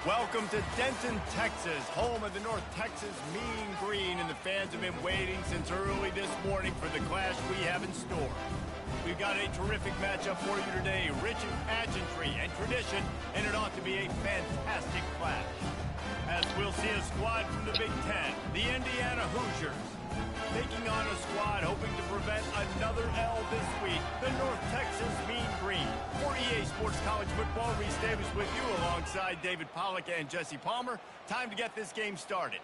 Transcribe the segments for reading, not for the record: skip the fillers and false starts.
Welcome to Denton, Texas, home of the North Texas Mean Green, and the fans have been waiting since early this morning for the clash we have in store. We've got a terrific matchup for you today, rich in pageantry and tradition, and it ought to be a fantastic clash. As we'll see a squad from the Big Ten, the Indiana Hoosiers, taking on a squad hoping to prevent another L this week, the North Texas Mean Green. For EA Sports College Football, Reese Davis with you alongside David Pollack and Jesse Palmer. Time to get this game started.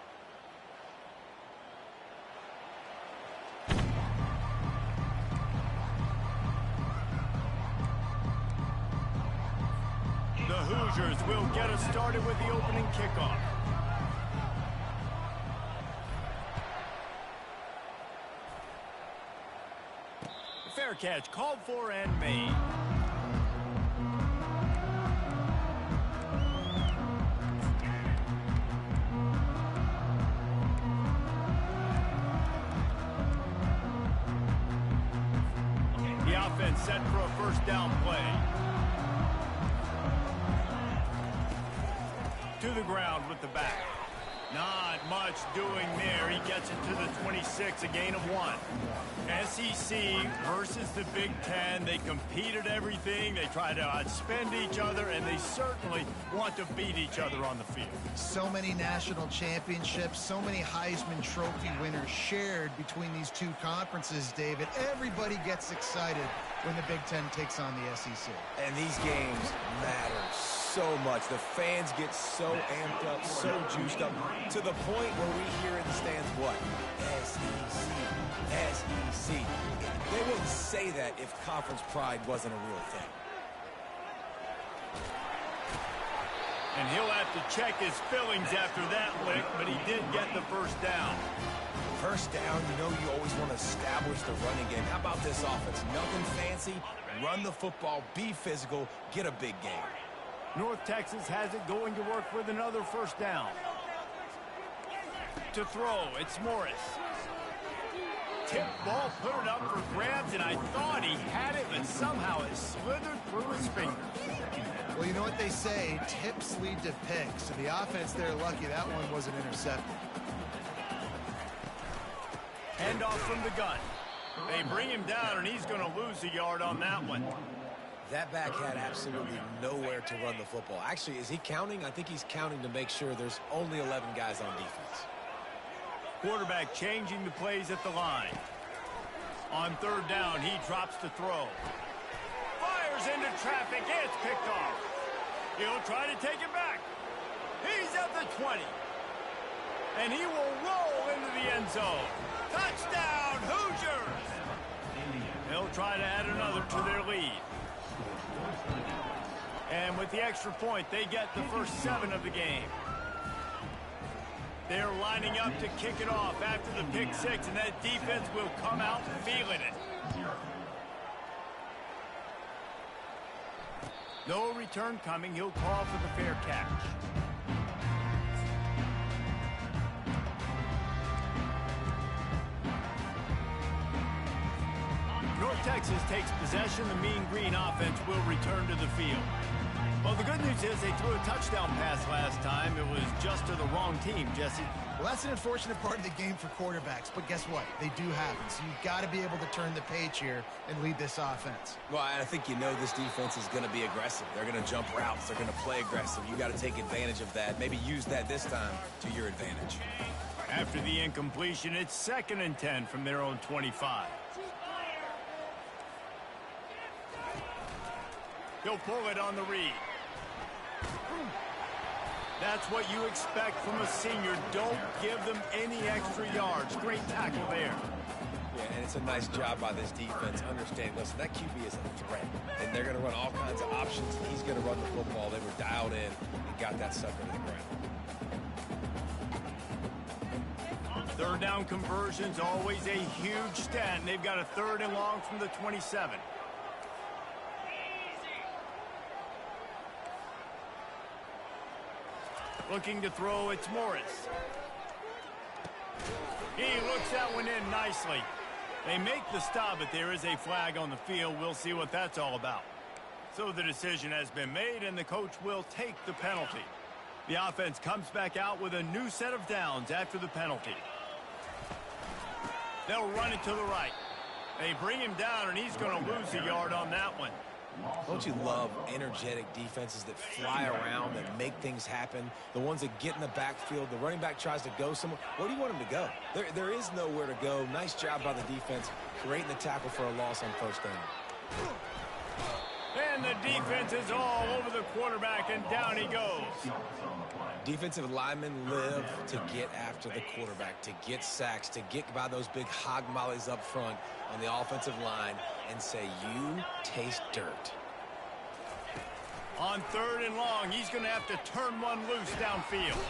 The Hoosiers will get us started with the opening kickoff. Fair catch called for and made. The offense set for a first down play. To the ground with the back. Not much doing there. He gets it to the 26, a gain of 1. SEC versus the Big Ten. They compete at everything. They try to outspend each other, and they certainly want to beat each other on the field. So many national championships, so many Heisman Trophy winners shared between these two conferences, David. Everybody gets excited when the Big Ten takes on the SEC. And these games matter so much. The fans get so amped up, so juiced up, to the point where we hear in the stands what? SEC, SEC. They wouldn't say that if conference pride wasn't a real thing. And he'll have to check his fillings after that lick, but he did get the first down. First down, you know you always want to establish the running game. How about this offense? Nothing fancy. Run the football, be physical, get a big game. North Texas has it going to work with another first down. To throw, it's Morris. Tip ball, put it up for grabs, and I thought he had it, but somehow it slithered through his fingers. Well, you know what they say, tips lead to picks. So the offense there, lucky that one wasn't intercepted. Handoff from the gun. They bring him down, and he's going to lose a yard on that one. That back had absolutely nowhere to run the football. Actually, is he counting? I think he's counting to make sure there's only 11 guys on defense. Quarterback changing the plays at the line. On third down, he drops to throw. Fires into traffic. It's picked off. He'll try to take it back. He's at the 20. And he will roll into the end zone. Touchdown, Hoosiers! They'll try to add another to their lead. And with the extra point, they get the first 7 of the game. They're lining up to kick it off after the pick 6, and that defense will come out feeling it. No return coming. He'll call for the fair catch. North Texas takes possession. The Mean Green offense will return to the field. Well, the good news is they threw a touchdown pass last time. It was just to the wrong team, Jesse. Well, that's an unfortunate part of the game for quarterbacks, but guess what? They do happen, so you've got to be able to turn the page here and lead this offense. Well, I think you know this defense is going to be aggressive. They're going to jump routes. They're going to play aggressive. You got to take advantage of that. Maybe use that this time to your advantage. After the incompletion, it's 2nd and 10 from their own 25. He'll pull it on the read. That's what you expect from a senior. Don't give them any extra yards. Great tackle there. Yeah, and it's a nice job by this defense. Understand, listen, that QB is a threat, and they're going to run all kinds of options. He's going to run the football. They were dialed in and got that sucker to the ground. Third down conversions, always a huge stat, and they've got a 3rd and long from the 27. Looking to throw, it's Morris. He looks that one in nicely. They make the stop, but there is a flag on the field. We'll see what that's all about. So the decision has been made, and the coach will take the penalty. The offense comes back out with a new set of downs after the penalty. They'll run it to the right. They bring him down, and he's going to lose a yard on that one. Don't you love energetic defenses that fly around, that make things happen? The ones that get in the backfield, the running back tries to go somewhere. Where do you want him to go? There is nowhere to go. Nice job by the defense creating the tackle for a loss on first down. And the defense is all over the quarterback, and down he goes. Defensive linemen live to get after the quarterback, to get sacks, to get by those big hog mollies up front on the offensive line and say, you taste dirt. On 3rd and long, he's going to have to turn one loose downfield.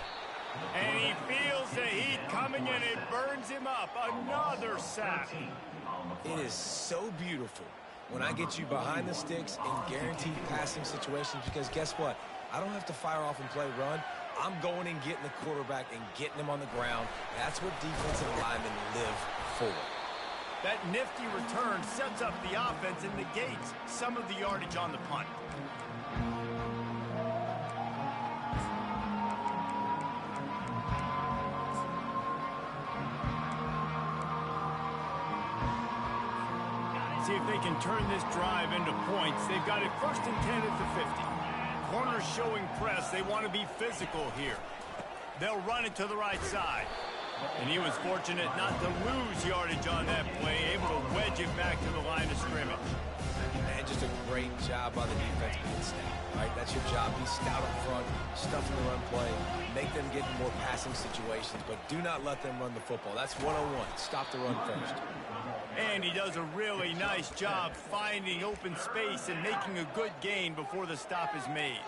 And he feels the heat coming, and it burns him up. Another sack. It is so beautiful when I get you behind the sticks in guaranteed passing situations, because guess what? I don't have to fire off and play run. I'm going and getting the quarterback and getting him on the ground. That's what defensive linemen live for. That nifty return sets up the offense and negates some of the yardage on the punt. See if they can turn this drive into points. They've got it 1st and 10 at the 50. Corners showing press. They want to be physical here. They'll run it to the right side. And he was fortunate not to lose yardage on that play, able to wedge it back to the line of scrimmage. And just a great job by the defense being stout, right? That's your job. Be stout up front, stuff in the run play, make them get in more passing situations, but do not let them run the football. That's 101. Stop the run first. And he does a really nice job finding open space and making a good gain before the stop is made.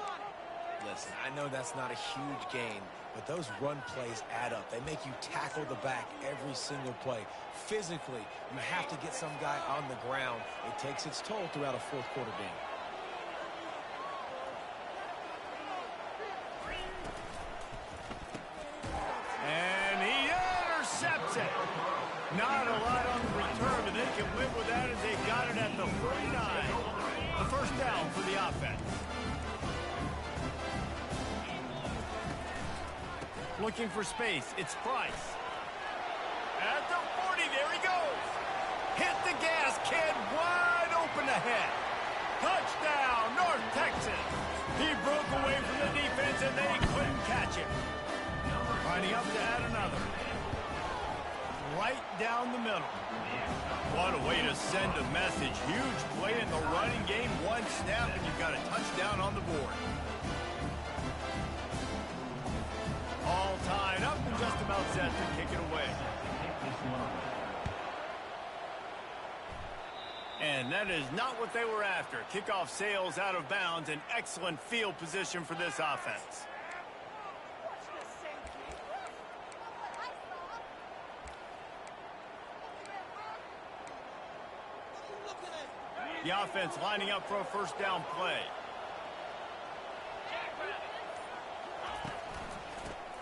Listen, I know that's not a huge gain, but those run plays add up. They make you tackle the back every single play. Physically, you have to get some guy on the ground. It takes its toll throughout a 4th quarter game. And he intercepts it. Not a lot on the return, but they can live with that as they got it at the 49. The 1st down for the offense. Looking for space. It's Price. At the 40, there he goes. Hit the gas, kid. Wide open ahead. Touchdown, North Texas. He broke away from the defense, and they couldn't catch him. Lining up to add another. Right down the middle. What a way to send a message. Huge play in the running game. One snap, and you've got a touchdown on the board. All tied up and just about set to kick it away. And that is not what they were after. Kickoff sails out of bounds. An excellent field position for this offense. The offense lining up for a 1st down play.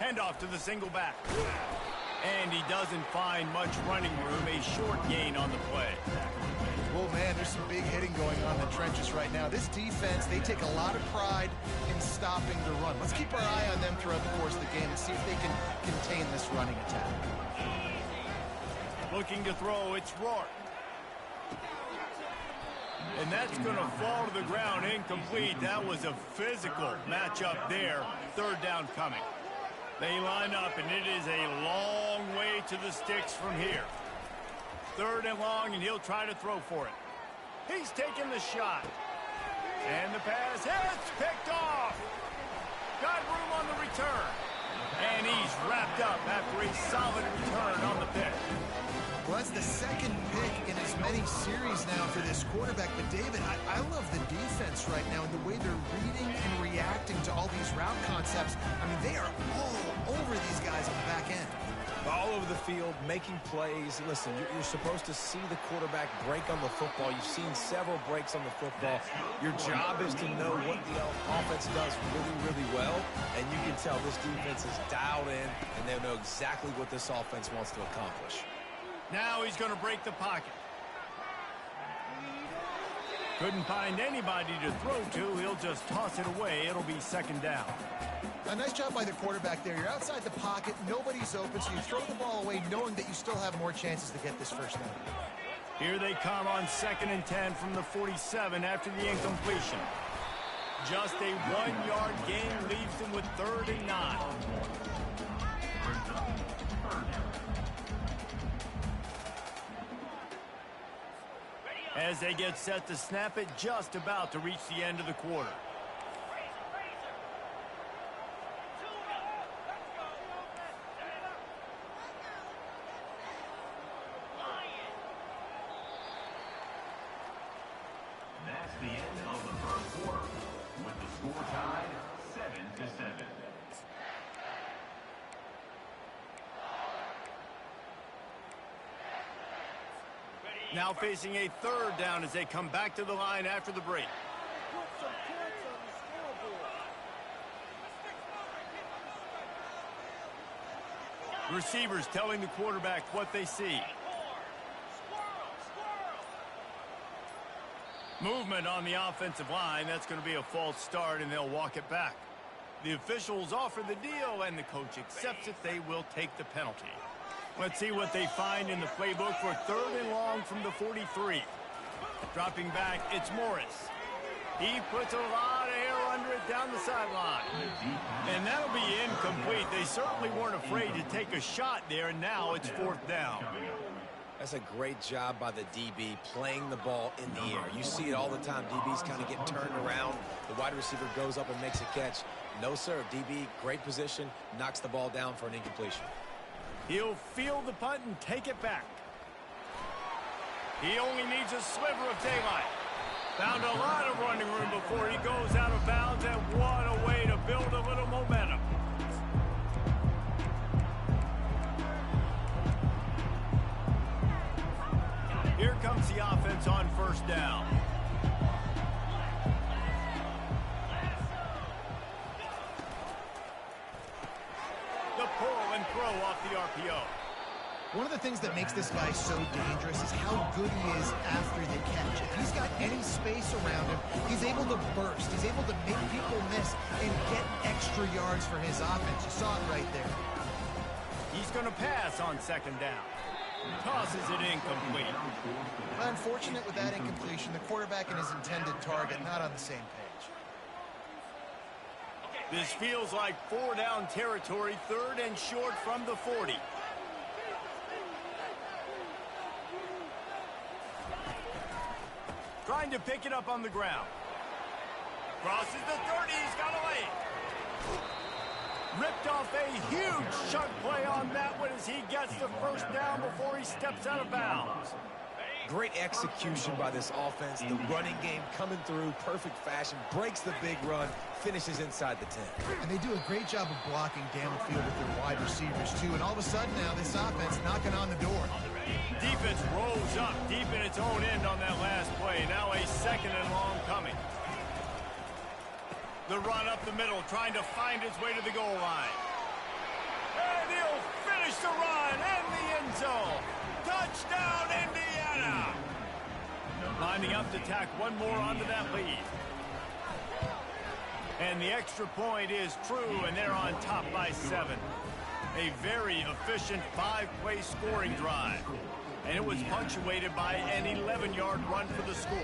Handoff to the single back. And he doesn't find much running room. A short gain on the play. Well, man, there's some big hitting going on in the trenches right now. This defense, they take a lot of pride in stopping the run. Let's keep our eye on them throughout the course of the game and see if they can contain this running attack. Looking to throw, it's Rourke. And that's going to fall to the ground incomplete. That was a physical matchup there. 3rd down coming. They line up, and it is a long way to the sticks from here. 3rd and long, and he'll try to throw for it. He's taking the shot. And the pass hits, picked off. Got room on the return. And he's wrapped up after a solid return on the pick. Well, that's the 2nd pick in as many series now for this quarterback. But, David, I love the defense right now and the way they're reading and reacting to all these route concepts. I mean, they are all over these guys on the back end. All over the field, making plays. Listen, you're supposed to see the quarterback break on the football. You've seen several breaks on the football. Your job is to know what the offense does really, really well. And you can tell this defense is dialed in, and they know exactly what this offense wants to accomplish. Now he's going to break the pocket. Couldn't find anybody to throw to. He'll just toss it away. It'll be 2nd down. A nice job by the quarterback there. You're outside the pocket, nobody's open, so you throw the ball away knowing that you still have more chances to get this first down. Here they come on 2nd and 10 from the 47 after the incompletion. Just a 1-yard gain leaves them with 3rd and 9. As they get set to snap it, just about to reach the end of the quarter. That's the end of the first quarter, with the score tied 7-7. Now facing a 3rd down as they come back to the line after the break. Receivers telling the quarterback what they see. Movement on the offensive line. That's going to be a false start, and they'll walk it back. The officials offer the deal, and the coach accepts it. They will take the penalty. Let's see what they find in the playbook for 3rd and long from the 43. Dropping back, it's Morris. He puts a lot of air under it down the sideline. And that'll be incomplete. They certainly weren't afraid to take a shot there, and now it's 4th down. That's a great job by the DB playing the ball in the air. You see it all the time. DBs kind of get turned around. The wide receiver goes up and makes a catch. No, sir. DB, great position, knocks the ball down for an incompletion. He'll field the punt and take it back. He only needs a sliver of daylight. Found a lot of running room before he goes out of bounds, and what a way to build a little momentum. Here comes the offense on 1st down. The pull and throw off the RPO. One of the things that makes this guy so dangerous is how good he is after the catch. If he's got any space around him, he's able to burst. He's able to make people miss and get extra yards for his offense. You saw it right there. He's going to pass on 2nd down. Tosses it incomplete. Unfortunate with that incompletion. The quarterback and his intended target not on the same page. This feels like 4-down territory, 3rd and short from the 40. Trying to pick it up on the ground. Crosses the 30, he's got away. Ripped off a huge chunk play on that one as he gets the 1st down before he steps out of bounds. Great execution by this offense. The running game coming through, perfect fashion, breaks the big run, finishes inside the 10. And they do a great job of blocking downfield with their wide receivers, too. And all of a sudden now, this offense knocking on the door. Defense rolls up deep in its own end on that last play. Now a 2nd and long coming. The run up the middle, trying to find his way to the goal line. And he'll finish the run in the end zone. Touchdown, Indiana! Lining up to tack one more onto that lead. And the extra point is true, and they're on top by 7. A very efficient 5-play scoring drive. And it was punctuated by an 11-yard run for the score.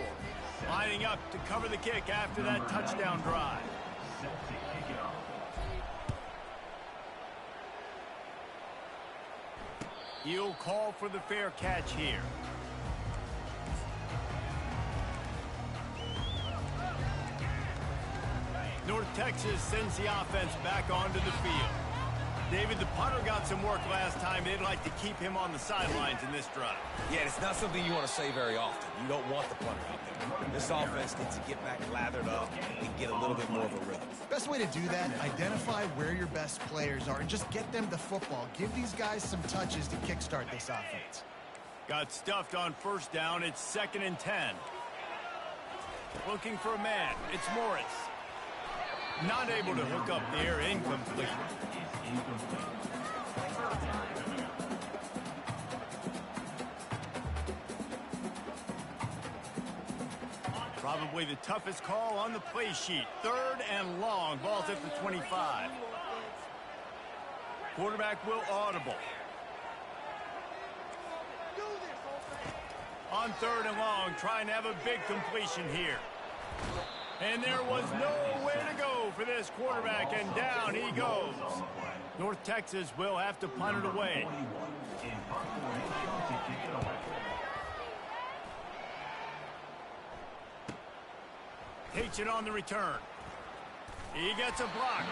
Lining up to cover the kick after that touchdown drive. He'll call for the fair catch here. North Texas sends the offense back onto the field. David, the punter got some work last time. They'd like to keep him on the sidelines in this drive. Yeah, it's not something you want to say very often. You don't want the punter out there. This offense needs to get back lathered up and get a little bit more of a rhythm. Best way to do that, identify where your best players are and just get them the football. Give these guys some touches to kickstart this offense. Got stuffed on 1st down. It's 2nd and 10. Looking for a man. It's Morris. Not able to hook up there. Incomplete. Probably the toughest call on the play sheet. 3rd and long. Ball's at the 25. Quarterback will audible. On 3rd and long, trying to have a big completion here. And there was nowhere to go for this quarterback, and down he goes. North Texas will have to punt it away. Takes it on the return. He gets a block.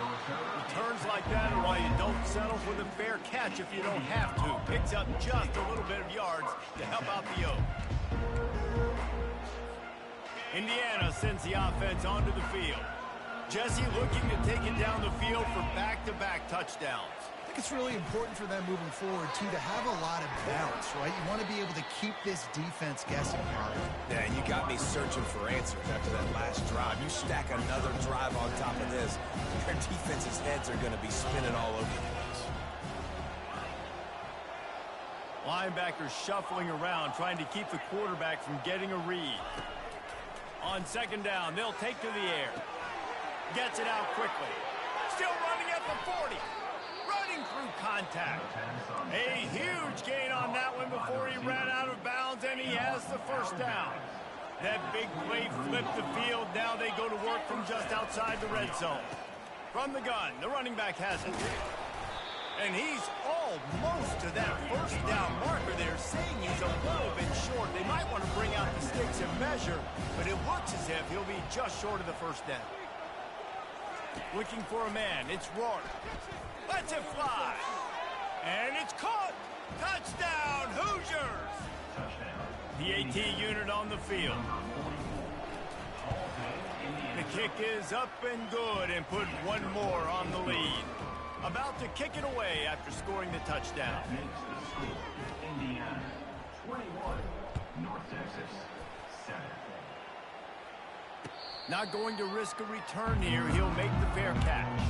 Returns like that are why you don't settle for the fair catch if you don't have to. Picks up just a little bit of yards to help out the Oak. Indiana sends the offense onto the field. Jesse looking to take it down the field for back-to-back touchdowns. I think it's really important for them moving forward, too, to have a lot of bounce, right? You want to be able to keep this defense guessing, Mark. Yeah, and you got me searching for answers after that last drive. You stack another drive on top of this, their defense's heads are going to be spinning all over the place. Linebackers shuffling around, trying to keep the quarterback from getting a read. On 2nd down, they'll take to the air. Gets it out quickly. Still running at the 40. Running through contact. A huge gain on that one before he ran out of bounds, and he has the 1st down. That big play flipped the field. Now they go to work from just outside the red zone. From the gun, the running back has it. And he's almost to that 1st down marker there, saying he's a little bit short. They might want to bring out the sticks and measure, but it looks as if he'll be just short of the 1st down. Looking for a man, it's Rourke. Lets it fly. And it's caught. Touchdown, Hoosiers! The AT unit on the field. The kick is up and good and put one more on the lead. About to kick it away after scoring the touchdown. Indiana 21, North Texas 7. Not going to risk a return here. He'll make the fair catch.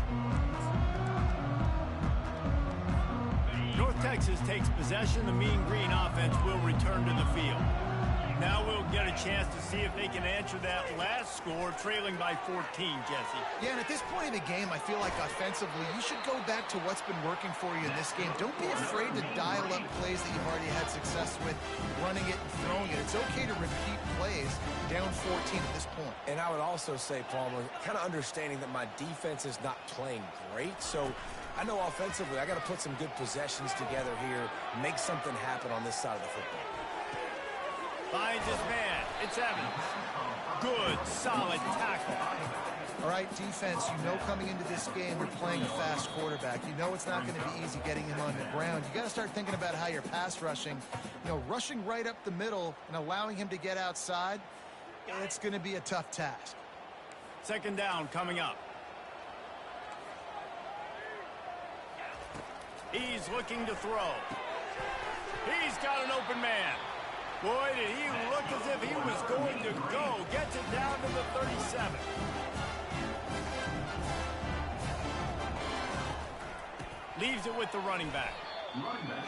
North Texas takes possession. The Mean Green offense will return to the field. Now we'll get a chance to see if they can answer that last score, trailing by 14, Jesse. Yeah, and at this point in the game, I feel like offensively, you should go back to what's been working for you in this game. Don't be afraid to dial up plays that you've already had success with, running it and throwing it. It's okay to repeat plays down 14 at this point. And I would also say, Palmer, kind of understanding that my defense is not playing great, so I know offensively I got to put some good possessions together here, make something happen on this side of the football. Finds his man. It's Evans. Good, solid tackle. All right, defense, you know coming into this game you're playing a fast quarterback. You know it's not going to be easy getting him on the ground. You got to start thinking about how you're pass rushing. You know, rushing right up the middle and allowing him to get outside, it's going to be a tough task. 2nd down coming up. He's looking to throw. He's got an open man. Boy, did he look as if he was going to go. Gets it down to the 37. Leaves it with the running back.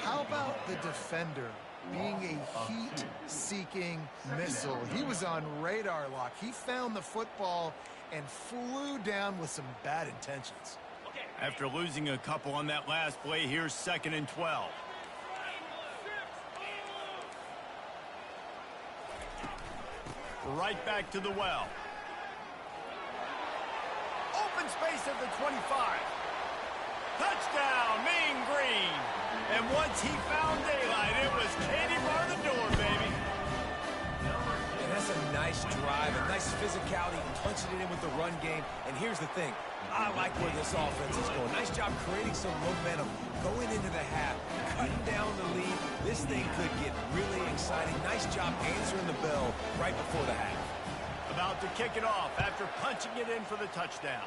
How about the defender being a heat-seeking missile? He was on radar lock. He found the football and flew down with some bad intentions. After losing a couple on that last play, here's 2nd and 12. Right back to the well. Open space at the 25. Touchdown, Mean Green. And once he found daylight, it was Katie bar the door, baby. And that's a nice drive, a nice physicality, punching it in with the run game. And here's the thing, I like where this offense is going. Nice job creating some momentum going into the half, cutting down the lead. This thing could get really exciting. Nice job answering the bell right before the half. About to kick it off after punching it in for the touchdown.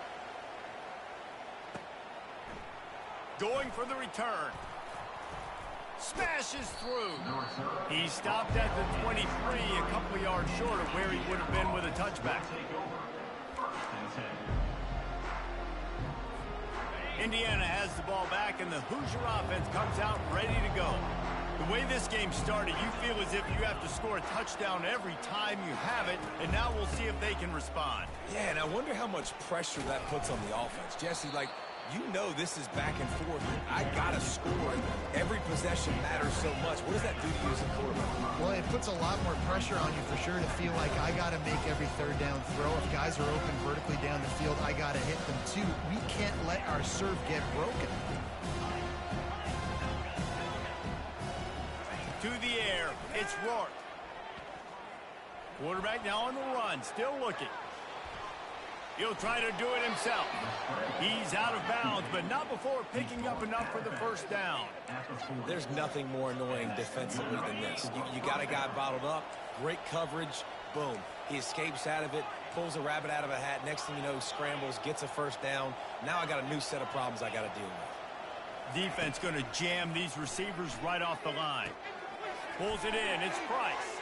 Going for the return. Smashes through. He stopped at the 23, a couple of yards short of where he would have been with a touchback. Indiana has the ball back, and the Hoosier offense comes out ready to go. The way this game started, you feel as if you have to score a touchdown every time you have it, and now we'll see if they can respond. Yeah, and I wonder how much pressure that puts on the offense. Jesse, like, You know this is back and forth. I got to score. Every possession matters so much. What does that do to you as a quarterback? Well, it puts a lot more pressure on you for sure to feel like I got to make every third down throw. If guys are open vertically down the field, I got to hit them too. We can't let our serve get broken. To the air, it's Rourke. Quarterback now on the run, still looking. He'll try to do it himself. He's out of bounds, but not before picking up enough for the first down. There's nothing more annoying defensively than this. You got a guy bottled up, great coverage, boom. He escapes out of it, pulls a rabbit out of a hat. Next thing you know, he scrambles, gets a first down. Now I got a new set of problems I got to deal with. Defense going to jam these receivers right off the line. Pulls it in. It's Price.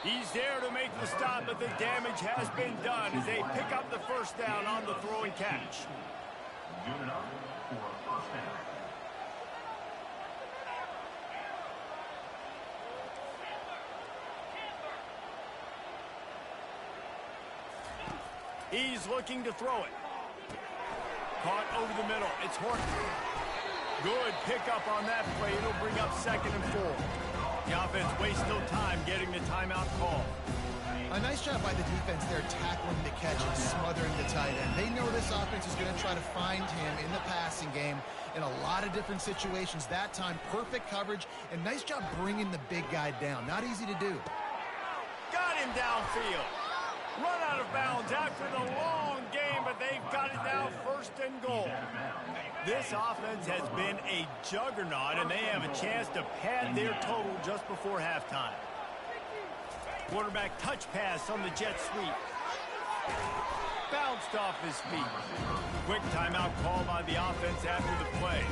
He's there to make the stop, but the damage has been done as they pick up the first down on the throw and catch. Unit up for a first down. He's looking to throw it. Caught over the middle. It's Horton. Good pickup on that play. It'll bring up 2nd and 4. The offense wastes no time getting the timeout call. A nice job by the defense there tackling the catch and smothering the tight end. They know this offense is going to try to find him in the passing game in a lot of different situations. That time, perfect coverage, and nice job bringing the big guy down. Not easy to do. Got him downfield. Run out of bounds after the long game, but they've got it now 1st and goal. This offense has been a juggernaut, and they have a chance to pad their total just before halftime. Quarterback touch pass on the jet sweep. Bounced off his feet. Quick timeout call by the offense after the play.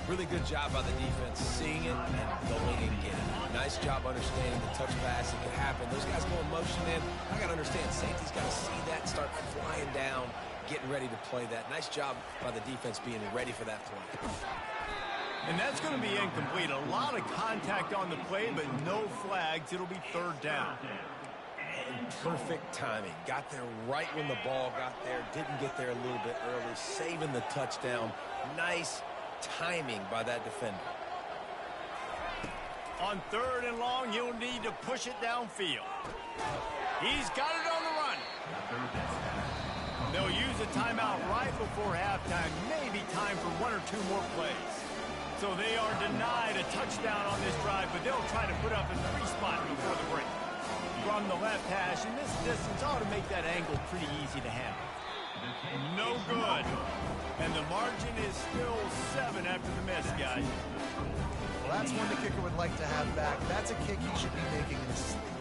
Really good job by the defense, seeing it and going and getting it. Nice job understanding the touch pass. It could happen. Those guys go in motion in. I got to understand, safety's got to see that and start flying down, getting ready to play that. Nice job by the defense being ready for that play. And that's going to be incomplete. A lot of contact on the play, but no flags. It'll be 3rd down. And perfect timing. Got there right when the ball got there. Didn't get there a little bit early. Saving the touchdown. Nice timing by that defender. On 3rd and long, he'll need to push it downfield. He's got it on the run. They'll use a timeout right before halftime. Maybe time for 1 or 2 more plays. So they are denied a touchdown on this drive, but they'll try to put up a 3 spot before the break. From the left hash, and this distance ought to make that angle pretty easy to handle. No good. And the margin is still 7 after the miss, guys. Well, that's one the kicker would like to have back. That's a kick he should be making in his sleep.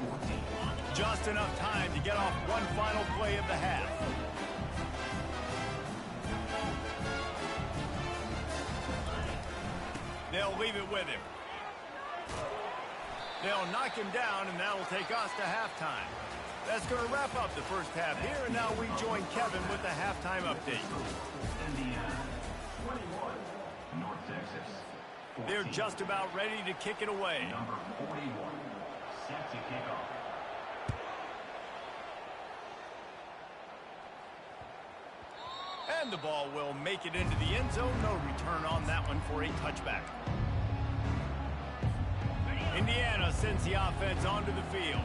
Just enough time to get off one final play of the half. They'll leave it with him. They'll knock him down, and that'll take us to halftime. That's going to wrap up the first half here, and now we join Kevin with the halftime update. Indiana, 21, North Texas. 14. They're just about ready to kick it away. Number 41, set to kick off. And the ball will make it into the end zone. No return on that one for a touchback. Indiana sends the offense onto the field.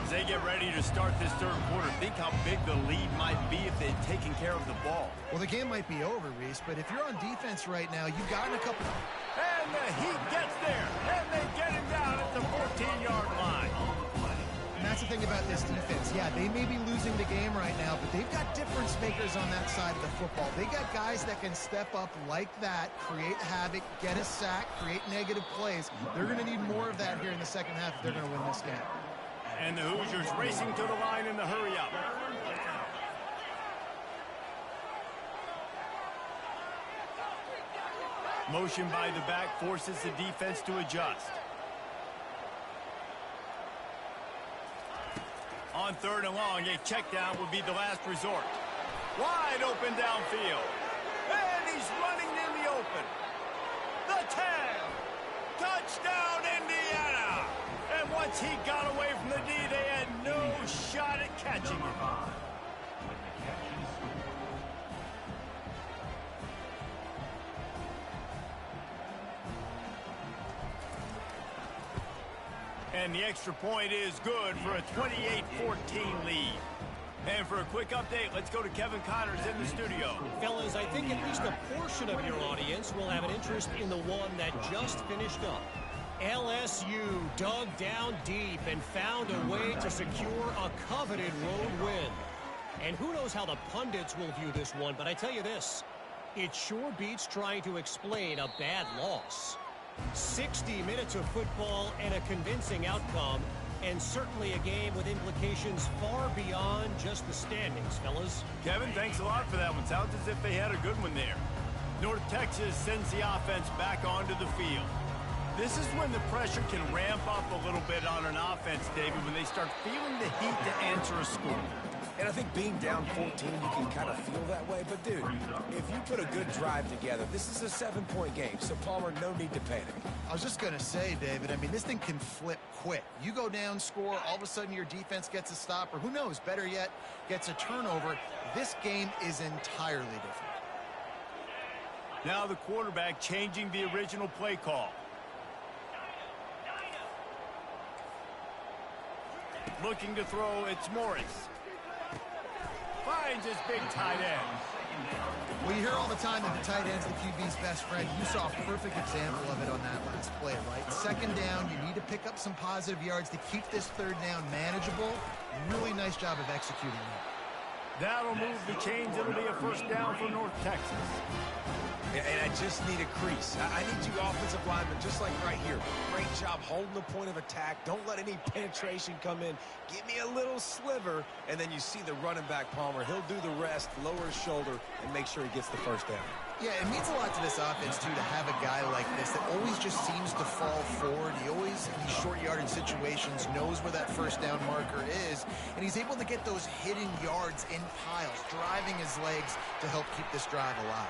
As they get ready to start this 3rd quarter, think how big the lead might be if they'd taken care of the ball. Well, the game might be over, Reese, but if you're on defense right now, you've gotten a couple... And the Heat gets there, and they get him down at the 14-yard line. And that's the thing about this defense. Yeah, they may be losing the game right now, but they've got difference makers on that side of the football. They got guys that can step up like that, create havoc, get a sack, create negative plays. They're going to need more of that here in the second half if they're going to win this game. And the Hoosiers racing to the line in the hurry-up. Motion by the back forces the defense to adjust. On 3rd and long, a check down would be the last resort. Wide open downfield. And he's running in the open. The 10. Touchdown, Indiana. And once he got away from the D, they had no shot at catching him. And the extra point is good for a 28-14 lead. And for a quick update, let's go to Kevin Connors in the studio. Fellas, I think at least a portion of your audience will have an interest in the one that just finished up. LSU dug down deep and found a way to secure a coveted road win. And who knows how the pundits will view this one, but I tell you this, it sure beats trying to explain a bad loss. 60 minutes of football and a convincing outcome, and certainly a game with implications far beyond just the standings, fellas. Kevin, thanks a lot for that one. Sounds as if they had a good one there. North Texas sends the offense back onto the field. This is when the pressure can ramp up a little bit on an offense, David, when they start feeling the heat to answer a score. And I think being down 14, you can kind of feel that way. But, dude, if you put a good drive together, this is a 7-point game. So, Palmer, no need to panic. I was just going to say, David, I mean, this thing can flip quick. You go down, score, all of a sudden your defense gets a stop, or who knows, better yet, gets a turnover. This game is entirely different. Now the quarterback changing the original play call. Looking to throw, it's Morris. Finds his big tight end. Well, you hear all the time that the tight end's the QB's best friend. You saw a perfect example of it on that last play, right? Second down, you need to pick up some positive yards to keep this third down manageable. Really nice job of executing that. That'll move the chains. It'll be a first down for North Texas. And I just need a crease. I need you offensive linemen, just like right here. Great job holding the point of attack. Don't let any penetration come in. Give me a little sliver, and then you see the running back, Palmer. He'll do the rest, lower his shoulder, and make sure he gets the first down. Yeah, it means a lot to this offense, too, to have a guy like this that always just seems to fall forward. He always, in these short yardage situations, knows where that first down marker is, and he's able to get those hidden yards in piles, driving his legs to help keep this drive alive.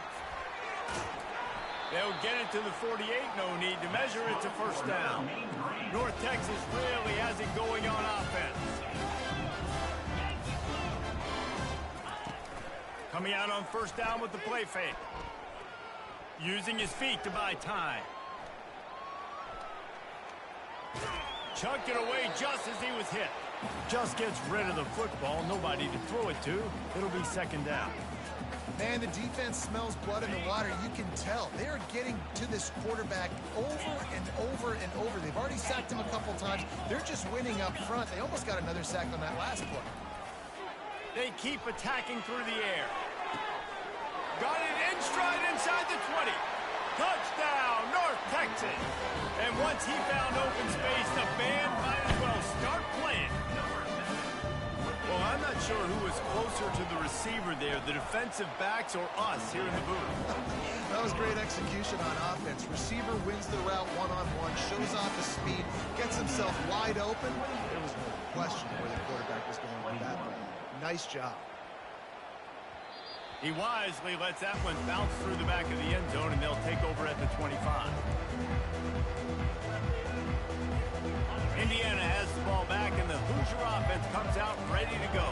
They'll get it to the 48, no need to measure. It's a first down. North Texas really has it going on offense. Coming out on first down with the play fake. Using his feet to buy time. Chucked it away just as he was hit. Just gets rid of the football. Nobody to throw it to. It'll be second down. Man, the defense smells blood in the water. You can tell. They are getting to this quarterback over and over and over. They've already sacked him a couple times. They're just winning up front. They almost got another sack on that last play. They keep attacking through the air. Got it in stride inside the 20. Touchdown, North Texas. And once he found open space, the band might as well start playing. Well, I'm not sure who was closer to the receiver there, the defensive backs or us here in the booth. That was great execution on offense. Receiver wins the route one-on-one, shows off his speed, gets himself wide open. There was no question where the quarterback was going with that one. Nice job. He wisely lets that one bounce through the back of the end zone, and they'll take over at the 25. Indiana has the ball back, and the Hoosier offense comes out ready to go.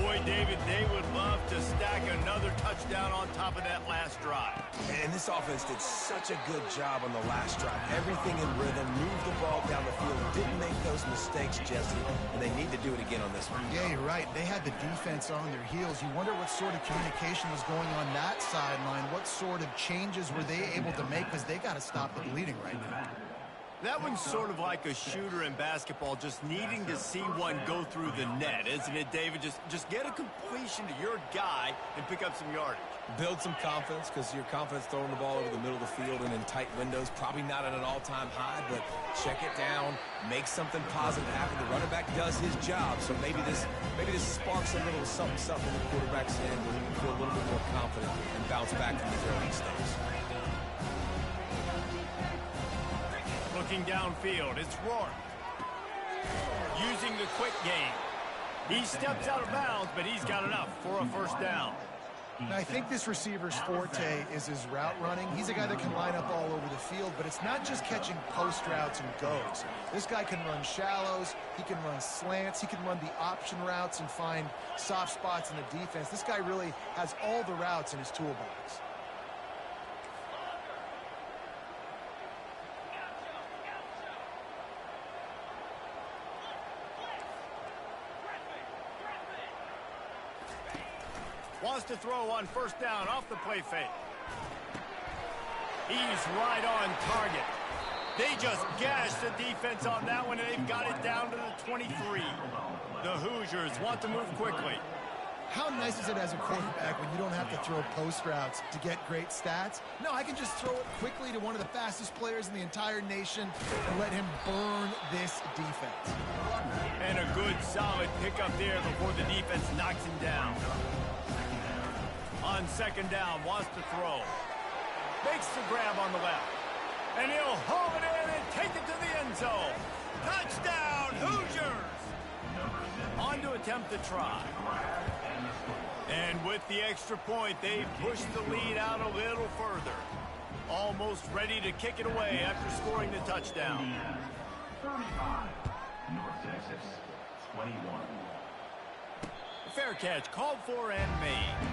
Boy, David, they would love to stack another touchdown on top of that last drive. And this offense did such a good job on the last drive. Everything in rhythm, moved the ball down the field, didn't make those mistakes, Jesse, and they need to do it again on this one. Yeah, you're right. They had the defense on their heels. You wonder what sort of communication was going on that sideline. What sort of changes were they able to make, because they got to stop the bleeding right now. That one's sort of like a shooter in basketball, just needing to see one go through the net, isn't it, David? Just get a completion to your guy and pick up some yardage. Build some confidence, because your confidence throwing the ball over the middle of the field and in tight windows, probably not at an all-time high, but check it down, make something positive happen. The running back does his job, so maybe this sparks a little something in the quarterback's end where he can feel a little bit more confident and bounce back from these early mistakes. Looking downfield, it's Rourke. Using the quick game. He steps out of bounds, but he's got enough for a first down. Now, I think this receiver's forte is his route running. He's a guy that can line up all over the field, but it's not just catching post routes and goes. This guy can run shallows, he can run slants, he can run the option routes and find soft spots in the defense. This guy really has all the routes in his toolbox. Wants to throw on first down off the play fake. He's right on target. They just gashed the defense on that one, and they've got it down to the 23. The Hoosiers want to move quickly. How nice is it as a quarterback when you don't have to throw post routes to get great stats? No, I can just throw it quickly to one of the fastest players in the entire nation and let him burn this defense. And a good, solid pickup there before the defense knocks him down. On second down, wants to throw. Makes the grab on the left. And he'll haul it in and take it to the end zone. Touchdown, Hoosiers! On to attempt to try. And with the extra point, they push the lead out a little further. Almost ready to kick it away after scoring the touchdown. 35, North Texas, 21. Fair catch called for and made.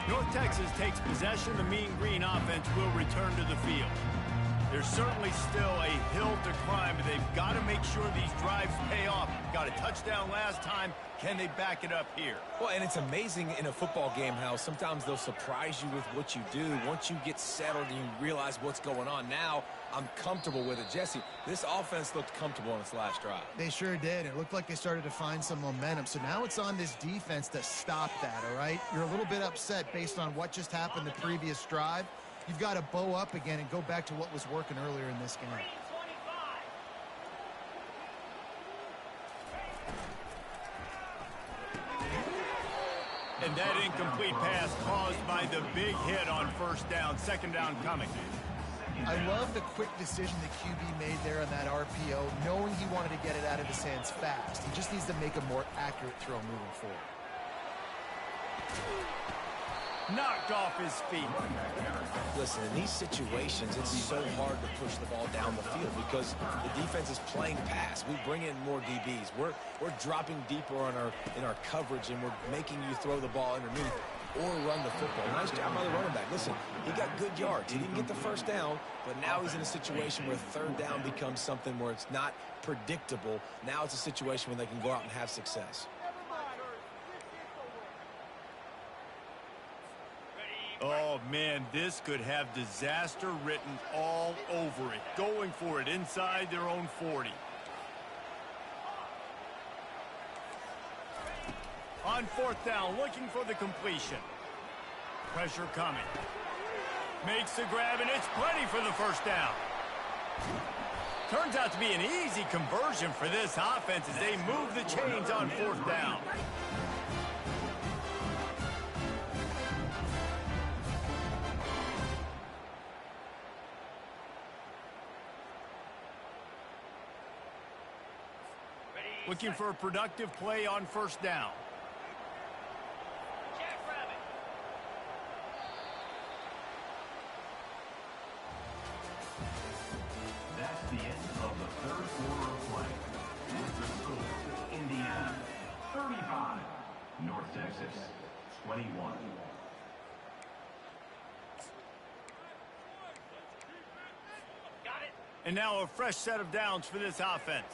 North Texas takes possession. The Mean Green offense will return to the field. There's certainly still a hill to climb, but they've got to make sure these drives pay off. Got a touchdown last time. Can they back it up here? Well, and it's amazing in a football game how sometimes they'll surprise you with what you do. Once you get settled and you realize what's going on, now I'm comfortable with it. Jesse, this offense looked comfortable on its last drive. They sure did. It looked like they started to find some momentum. So now it's on this defense to stop that, all right? You're a little bit upset based on what just happened the previous drive. You've got to bow up again and go back to what was working earlier in this game. And that incomplete pass caused by the big hit on first down. Second down coming. I love the quick decision the QB made there on that RPO, knowing he wanted to get it out of his hands fast. He just needs to make a more accurate throw moving forward. Knocked off his feet. Listen, in these situations, it's so hard to push the ball down the field because the defense is playing pass. We bring in more DBs. We're dropping deeper in our coverage, and we're making you throw the ball underneath or run the football. Nice job by the running back. Listen, he got good yards. He didn't get the first down, but now he's in a situation where third down becomes something where it's not predictable. Now it's a situation where they can go out and have success. Oh, man, this could have disaster written all over it. Going for it inside their own 40. On fourth down, looking for the completion. Pressure coming. Makes the grab, and it's plenty for the first down. Turns out to be an easy conversion for this offense as they move the chains on fourth down. Looking for a productive play on first down. That's the end of the third quarter of play. With the score, Indiana 35, North Texas 21. And now a fresh set of downs for this offense.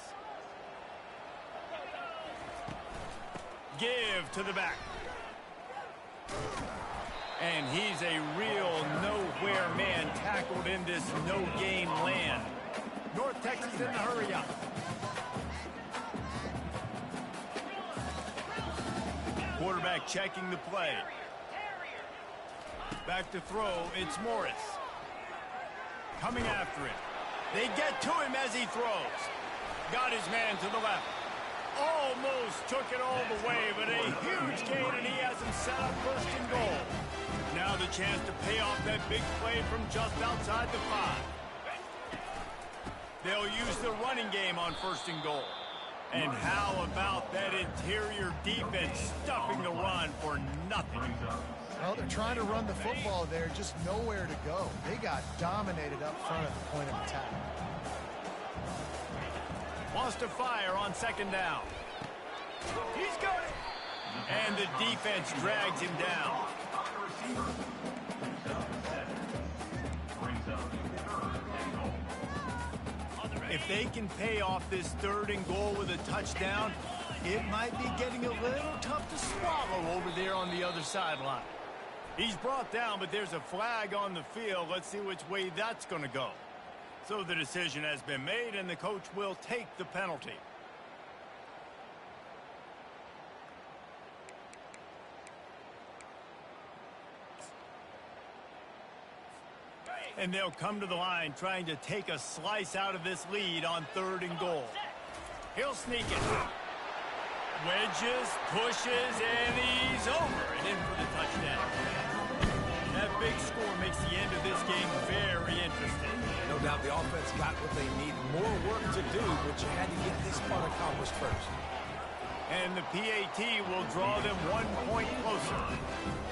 Give to the back. And he's a real nowhere man tackled in this no-gain land. North Texas in the hurry up. Quarterback checking the play. Back to throw, it's Morris. Coming after it. They get to him as he throws. Got his man to the left. Almost took it all the way, but a huge gain, and he has him set up first and goal. Now the chance to pay off that big play from just outside the 5. They'll use the running game on first and goal. And how about that interior defense stuffing the run for nothing? Well, they're trying to run the football there, just nowhere to go. They got dominated up front at the point of attack. Wants to fire on second down. He's got it. And the defense drags him down. If they can pay off this 3rd and goal with a touchdown, it might be getting a little tough to swallow over there on the other sideline. He's brought down, but there's a flag on the field. Let's see which way that's going to go. So the decision has been made, and the coach will take the penalty. And they'll come to the line trying to take a slice out of this lead on 3rd and goal. He'll sneak it. Wedges, pushes, and he's over and in for the touchdown. That big score makes the end of this game very interesting. No doubt the offense got what they need. More work to do, but you had to get this part accomplished first. And the PAT will draw them 1 point closer.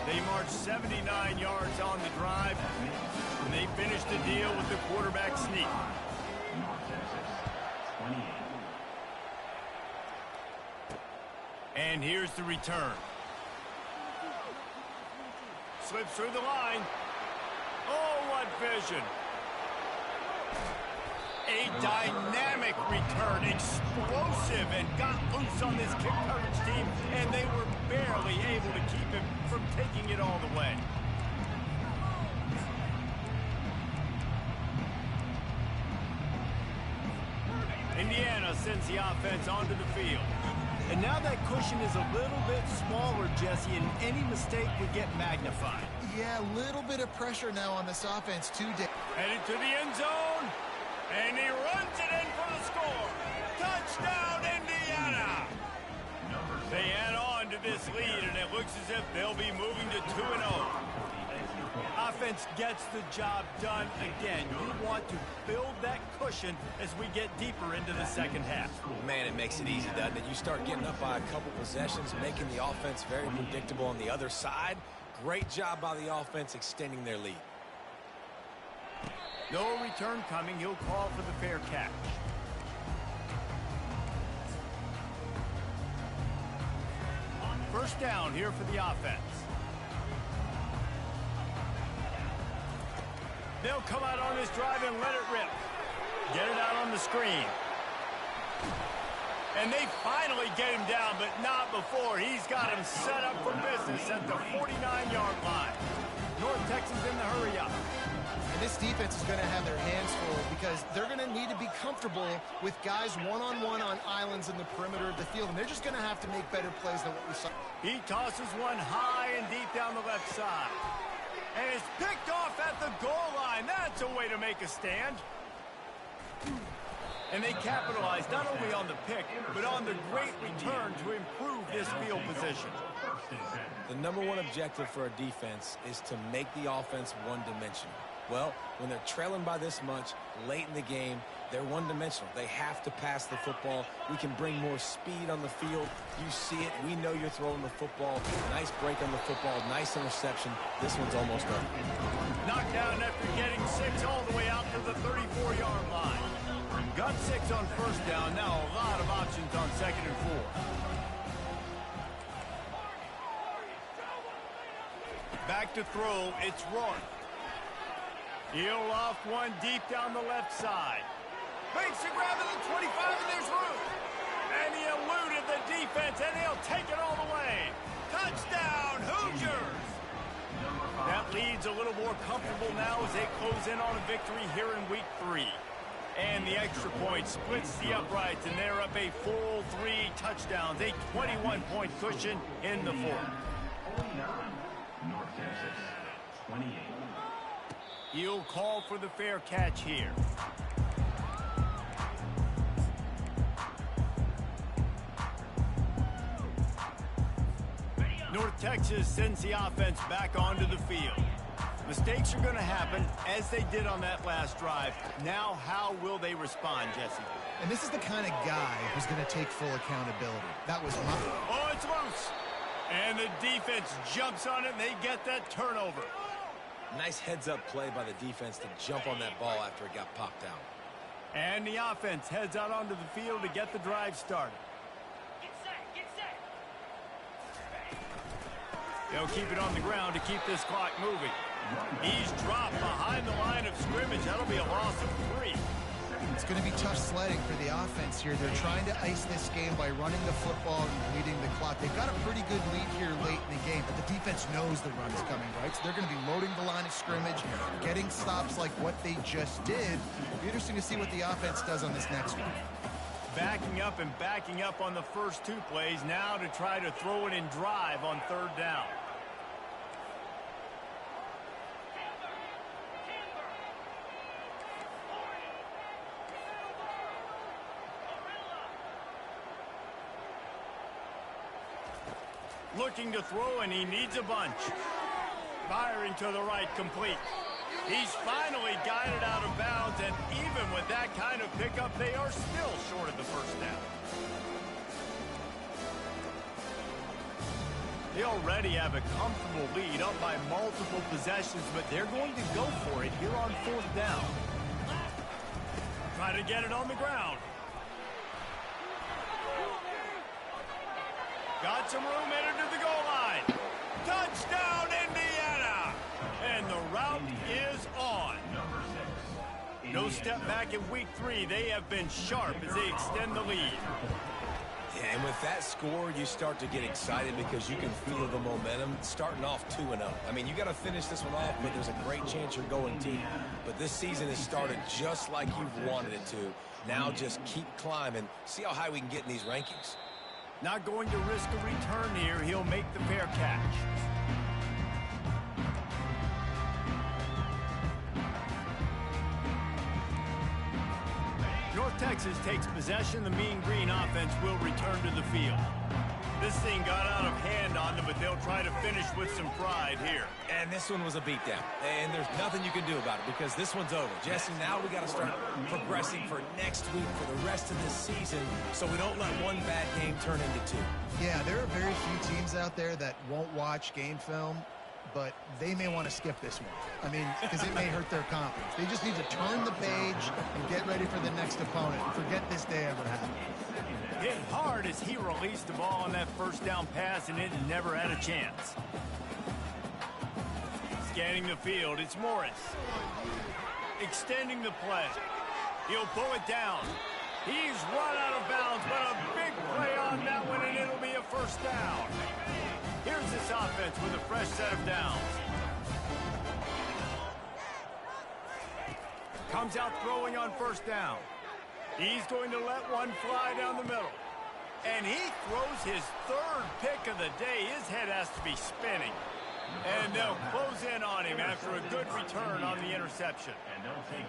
They marched 79 yards on the drive, and they finished the deal with the quarterback sneak. And here's the return. Slips through the line. Oh, what vision. A dynamic return, explosive, and got loose on this kick coverage team, and they were barely able to keep him from taking it all the way. Indiana sends the offense onto the field. And now that cushion is a little bit smaller, Jesse, and any mistake would get magnified. Yeah, a little bit of pressure now on this offense, too. Headed to the end zone, and he runs it in for the score. Touchdown, Indiana! They add on to this lead, and it looks as if they'll be moving to 2-0. Offense gets the job done again. You want to build that cushion as we get deeper into the second half. Man, it makes it easy, doesn't it? You start getting up by a couple possessions, making the offense very predictable on the other side. Great job by the offense extending their lead. No return coming. He'll call for the fair catch. First down here for the offense. They'll come out on this drive and let it rip. Get it out on the screen. And they finally get him down, but not before. He's got him set up for business at the 49-yard line. North Texas in the hurry up. And this defense is going to have their hands full because they're going to need to be comfortable with guys one-on-one on islands in the perimeter of the field, and they're just going to have to make better plays than what we saw. He tosses one high and deep down the left side. And it's picked off at the goal line. That's a way to make a stand. And they capitalize not only on the pick, but on the great return to improve this field position. The number one objective for a defense is to make the offense one-dimensional. Well, when they're trailing by this much late in the game, they're one-dimensional. They have to pass the football. We can bring more speed on the field. You see it. We know you're throwing the football. Nice break on the football. Nice interception. This one's almost over. Knocked down after getting 6 all the way out to the 34-yard line. Got 6 on first down. Now a lot of options on 2nd and 4. Back to throw. It's Rourke. He'll loft one deep down the left side. Makes the grab at the 25, and there's room. And he eluded the defense, and he'll take it all the way. Touchdown, Hoosiers! That lead's a little more comfortable now as they close in on a victory here in Week 3. And the extra point splits the uprights, and they're up a full 3 touchdowns, a 21-point cushion in the fourth. 49, North Texas, 28. He'll call for the fair catch here. North Texas sends the offense back onto the field. Mistakes are going to happen, as they did on that last drive. Now, how will they respond, Jesse? And this is the kind of guy who's going to take full accountability. That was my... Oh, it's loose. And the defense jumps on it, and they get that turnover. Nice heads-up play by the defense to jump on that ball after it got popped out. And the offense heads out onto the field to get the drive started. Get set, get set. They'll keep it on the ground to keep this clock moving. He's dropped behind the line of scrimmage. That'll be a loss of 3. It's going to be tough sledding for the offense here. They're trying to ice this game by running the football and bleeding the clock. They've got a pretty good lead here late in the game, but the defense knows the run is coming, right? So they're going to be loading the line of scrimmage, getting stops like what they just did. It'll be interesting to see what the offense does on this next one. Backing up and backing up on the first 2 plays, now to try to throw it and drive on 3rd down. Looking to throw, and he needs a bunch. Firing to the right, complete. He's finally got it out of bounds, and even with that kind of pickup, they are still short of the first down. They already have a comfortable lead, up by multiple possessions, but they're going to go for it here on 4th down. Try to get it on the ground. Got some room, headed to the goal line. Touchdown, Indiana! And the route is on. No step back in week 3. They have been sharp as they extend the lead. Yeah, and with that score, you start to get excited because you can feel the momentum starting off 2-0. I mean, you got to finish this one off, but there's a great chance you're going deep. But this season has started just like you've wanted it to. Now just keep climbing. See how high we can get in these rankings. Not going to risk a return here. He'll make the fair catch. North Texas takes possession. The Mean Green offense will return to the field. This thing got out of hand on them, but they'll try to finish with some pride here. And this one was a beatdown. And there's nothing you can do about it because this one's over. Jesse, now we got to start progressing for next week for the rest of this season so we don't let one bad game turn into 2. Yeah, there are very few teams out there that won't watch game film, but they may want to skip this one. I mean, because it may hurt their confidence. They just need to turn the page and get ready for the next opponent and forget this day ever happened. Hit hard as he released the ball on that first down pass, and it never had a chance. Scanning the field, it's Morris. Extending the play. He'll pull it down. He's run out of bounds, but a big play on that one, and it'll be a first down. Here's this offense with a fresh set of downs. Comes out throwing on first down. He's going to let one fly down the middle. And he throws his 3rd pick of the day. His head has to be spinning. And they'll close in on him after a good return on the interception.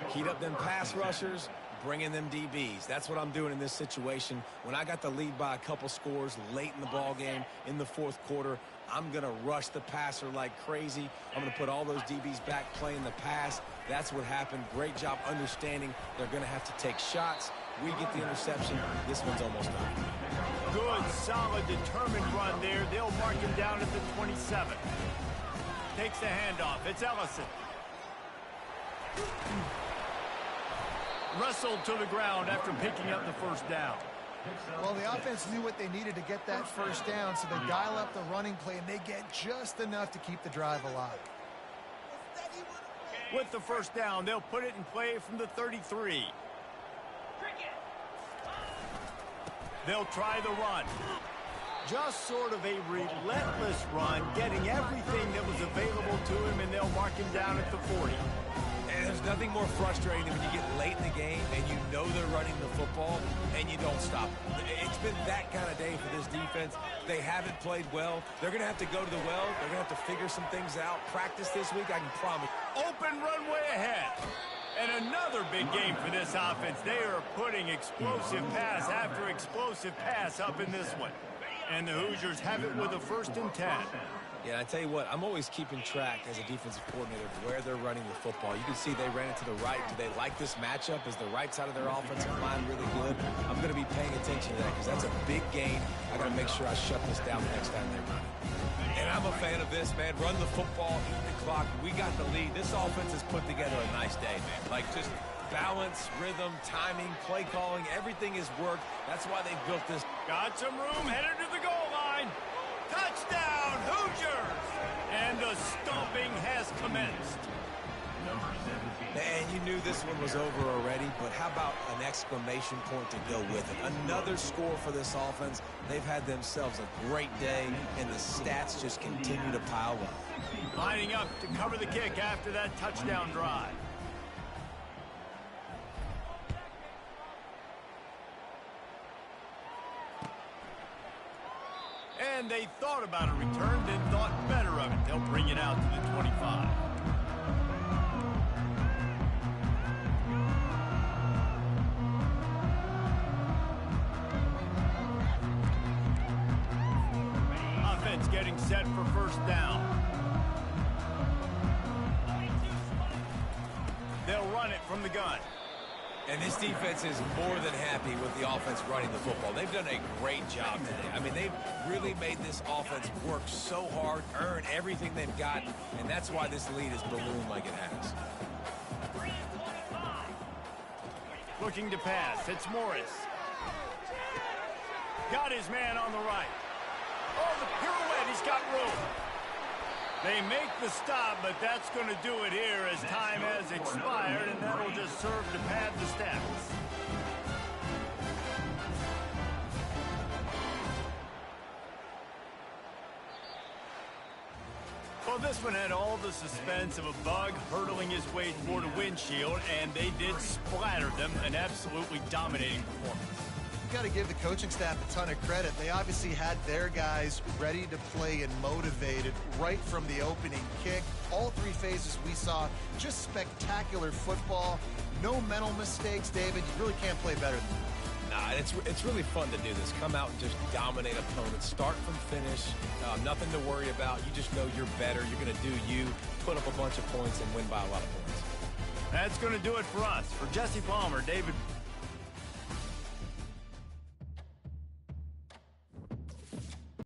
Heat up them pass rushers, bring in them DBs. That's what I'm doing in this situation. When I got the lead by a couple scores late in the ball game in the 4th quarter, I'm going to rush the passer like crazy. I'm going to put all those DBs back playing the pass. That's what happened. Great job understanding they're going to have to take shots. We get the interception. This one's almost done. Good, solid, determined run there. They'll mark him down at the 27. Takes the handoff. It's Ellison. Wrestled to the ground after picking up the first down. Well, the offense knew what they needed to get that first down, so they dial up the running play, and they get just enough to keep the drive alive. With the first down, they'll put it in play from the 33. They'll try the run. Just sort of a relentless run, getting everything that was available to him, and they'll mark him down at the 40. And there's nothing more frustrating than when you get late in the game and you know they're running the football and you don't stop them. It's been that kind of day for this defense. They haven't played well. They're going to have to go to the well. They're going to have to figure some things out. Practice this week, I can promise. Open runway ahead. And another big game for this offense. They are putting explosive pass after explosive pass up in this one. And the Hoosiers have it with a 1st and 10. Yeah, I tell you what, I'm always keeping track as a defensive coordinator of where they're running the football. You can see they ran it to the right. Do they like this matchup? Is the right side of their offensive line really good? I'm going to be paying attention to that because that's a big gain. I got to make sure I shut this down the next time they run it. And I'm a fan of this, man. Run the football, eat the clock. We got the lead. This offense has put together a nice day, man. Like just balance, rhythm, timing, play calling, everything has worked. That's why they built this. Got some room, headed to the goal line. Touchdown, Hoosiers! And the stomping has commenced. Number 17. And you knew this one was over already, but how about an exclamation point to go with it? Another score for this offense. They've had themselves a great day, and the stats just continue to pile up. Lining up to cover the kick after that touchdown drive. And they thought about a return, then thought better of it. They'll bring it out to the 25. Offense getting set for first down. They'll run it from the gun. And this defense is more than happy with the offense running the football. They've done a great job today. I mean, they've really made this offense work so hard, earn everything they've got, and that's why this lead is ballooned like it has. Looking to pass. It's Morris. Got his man on the right. Oh, the pirouette. He's got room. They make the stop, but that's going to do it here as time has expired, and that'll just serve to pad the stats. Well, this one had all the suspense of a bug hurtling his way toward a windshield, and they did splatter them. An absolutely dominating performance. Got to give the coaching staff a ton of credit. They obviously had their guys ready to play and motivated right from the opening kick. All three phases we saw, just spectacular football. No mental mistakes, David. You really can't play better than that. Nah, it's really fun to do this. Come out and just dominate opponents. Start from finish. Nothing to worry about. You just know you're better. You're going to do you, put up a bunch of points, and win by a lot of points. That's going to do it for us. For Jesse Palmer, David